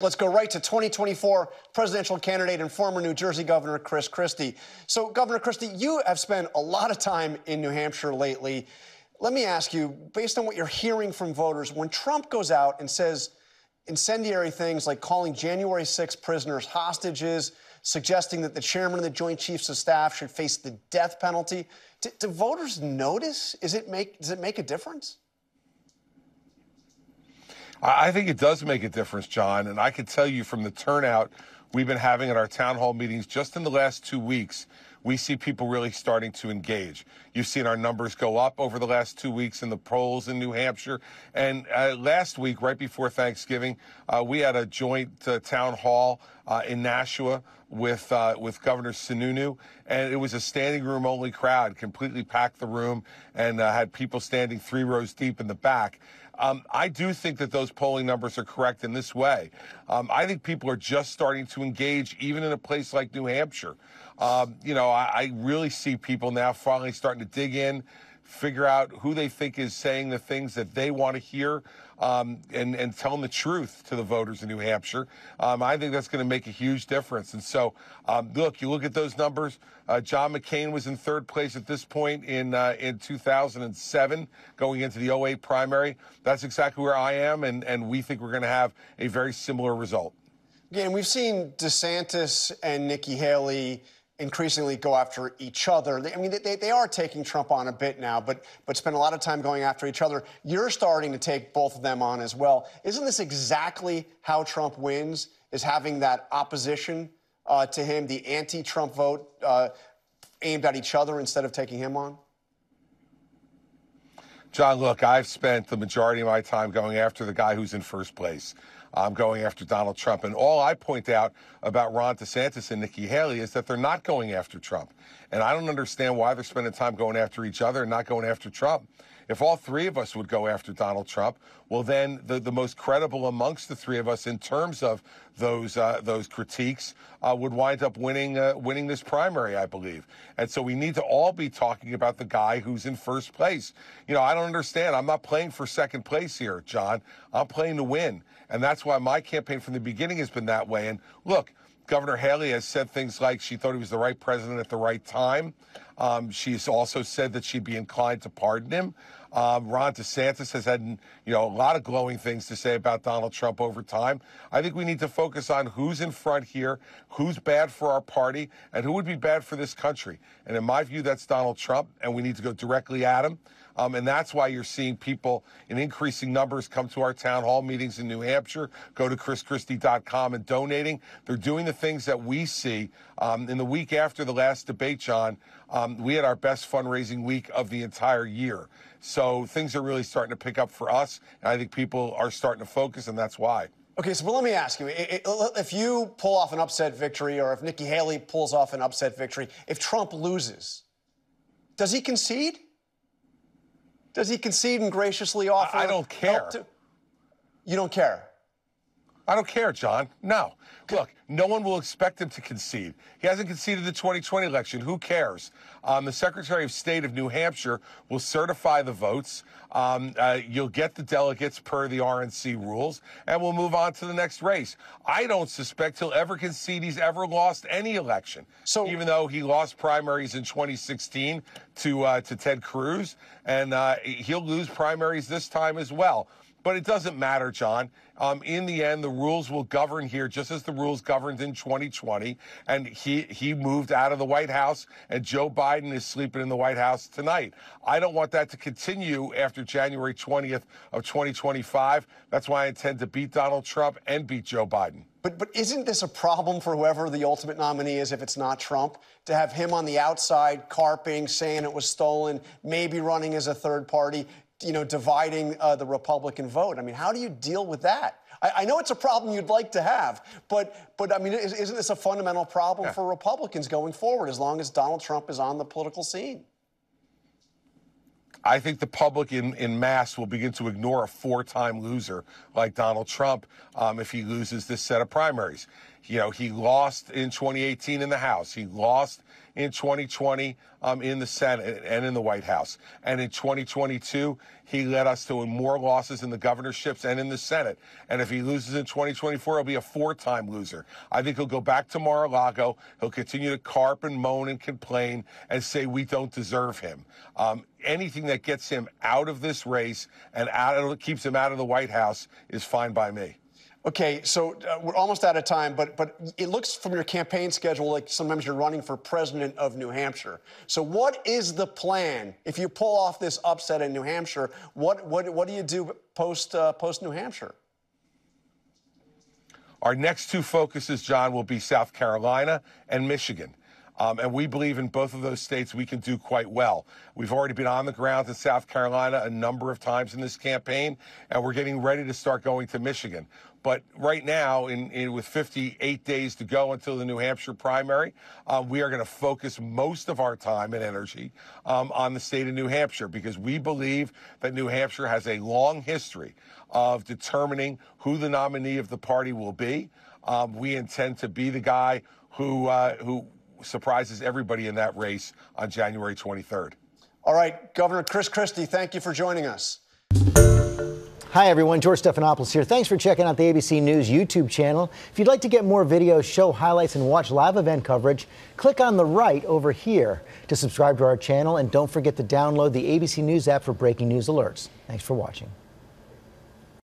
Let's go right to 2024 presidential candidate and former New Jersey Governor Chris Christie. So, Governor Christie, you have spent a lot of time in New Hampshire lately. Let me ask you, based on what you're hearing from voters, when Trump goes out and says incendiary things like calling January 6 prisoners hostages, suggesting that the chairman of the Joint Chiefs of Staff should face the death penalty, do voters notice? Does it make a difference? I think it does make a difference, John, and I can tell you from the turnout we've been having at our town hall meetings just in the last 2 weeks, we see people really starting to engage. You've seen our numbers go up over the last 2 weeks in the polls in New Hampshire. And last week, right before Thanksgiving, we had a joint town hall in Nashua with Governor Sununu, and it was a standing room only crowd, completely packed the room, and had people standing 3 rows deep in the back. I do think that those polling numbers are correct in this way. I think people are just starting to engage, even in a place like New Hampshire. I really see people now finally starting to dig in, figure out who they think is saying the things that they want to hear, and telling the truth to the voters in New Hampshire. I think that's going to make a huge difference. And so, look, you look at those numbers. John McCain was in 3rd place at this point in 2007, going into the 08 primary. That's exactly where I am, and we think we're going to have a very similar result. Again, we've seen DeSantis and Nikki Haley increasingly go after each other. They are taking Trump on a bit now, but spend a lot of time going after each other. You're starting to take both of them on as well. Isn't this exactly how Trump wins, is having that opposition to him, the anti-Trump vote aimed at each other instead of taking him on? John, look, I've spent the majority of my time going after the guy who's in 1st place. I'm going after Donald Trump. And all I point out about Ron DeSantis and Nikki Haley is that they're not going after Trump. And I don't understand why they're spending time going after each other and not going after Trump. If all 3 of us would go after Donald Trump, well, then the most credible amongst the 3 of us in terms of those critiques would wind up winning this primary, I believe. And so we need to all be talking about the guy who's in 1st place. I don't understand. I'm not playing for 2nd place here, John. I'm playing to win. And that's why my campaign from the beginning has been that way. And look, Governor Haley has said things like she thought he was the right president at the right time. She's also said that she'd be inclined to pardon him. Ron DeSantis has had, a lot of glowing things to say about Donald Trump over time. I think we need to focus on who's in front here, who's bad for our party, and who would be bad for this country. And in my view, that's Donald Trump, and we need to go directly at him. And that's why you're seeing people in increasing numbers come to our town hall meetings in New Hampshire, go to chrischristie.com and donating. They're doing the things that we see. In the week after the last debate, John, we had our best fundraising week of the entire year. So things are really starting to pick up for us, and I think people are starting to focus, and that's why. Okay, so let me ask you, if you pull off an upset victory, or if Nikki Haley pulls off an upset victory, if Trump loses, does he concede? Does he concede and graciously offer? I don't care. You don't care? I don't care, John. No. Look, no one will expect him to concede. He hasn't conceded the 2020 election. Who cares? The Secretary of State of New Hampshire will certify the votes. You'll get the delegates per the RNC rules, and we'll move on to the next race. I don't suspect he'll ever concede he's ever lost any election. So, even though he lost primaries in 2016 to Ted Cruz, and he'll lose primaries this time as well. But it doesn't matter, John. In the end, the rules will govern here, just as the rules governed in 2020. And he moved out of the White House, and Joe Biden is sleeping in the White House tonight. I don't want that to continue after January 20th of 2025. That's why I intend to beat Donald Trump and beat Joe Biden. But isn't this a problem for whoever the ultimate nominee is if it's not Trump, to have him on the outside carping, saying it was stolen, maybe running as a third party, dividing the Republican vote? I mean, how do you deal with that? I know it's a problem you'd like to have, but I mean, isn't this a fundamental problem for Republicans going forward as long as Donald Trump is on the political scene? I think the public in mass will begin to ignore a 4-time loser like Donald Trump if he loses this set of primaries. He lost in 2018 in the House. He lost in 2020 in the Senate and in the White House. And in 2022, he led us to more losses in the governorships and in the Senate. And if he loses in 2024, he'll be a 4-time loser. I think he'll go back to Mar-a-Lago. He'll continue to carp and moan and complain and say we don't deserve him. Anything that gets him out of this race and keeps him out of the White House is fine by me. Okay, so we're almost out of time, but it looks from your campaign schedule like sometimes you're running for president of New Hampshire. So what is the plan if you pull off this upset in New Hampshire? What do you do post New Hampshire? Our next 2 focuses, John, will be South Carolina and Michigan. And we believe in both of those states we can do quite well. We've already been on the ground in South Carolina a number of times in this campaign, and we're getting ready to start going to Michigan. But right now, with 58 days to go until the New Hampshire primary, we are going to focus most of our time and energy on the state of New Hampshire, because we believe that New Hampshire has a long history of determining who the nominee of the party will be. We intend to be the guy who surprises everybody in that race on January 23rd. All right, Governor Chris Christie, thank you for joining us. Hi, everyone. George Stephanopoulos here. Thanks for checking out the ABC News YouTube channel. If you'd like to get more videos, show highlights, and watch live event coverage, click on the right over here to subscribe to our channel. And don't forget to download the ABC News app for breaking news alerts. Thanks for watching.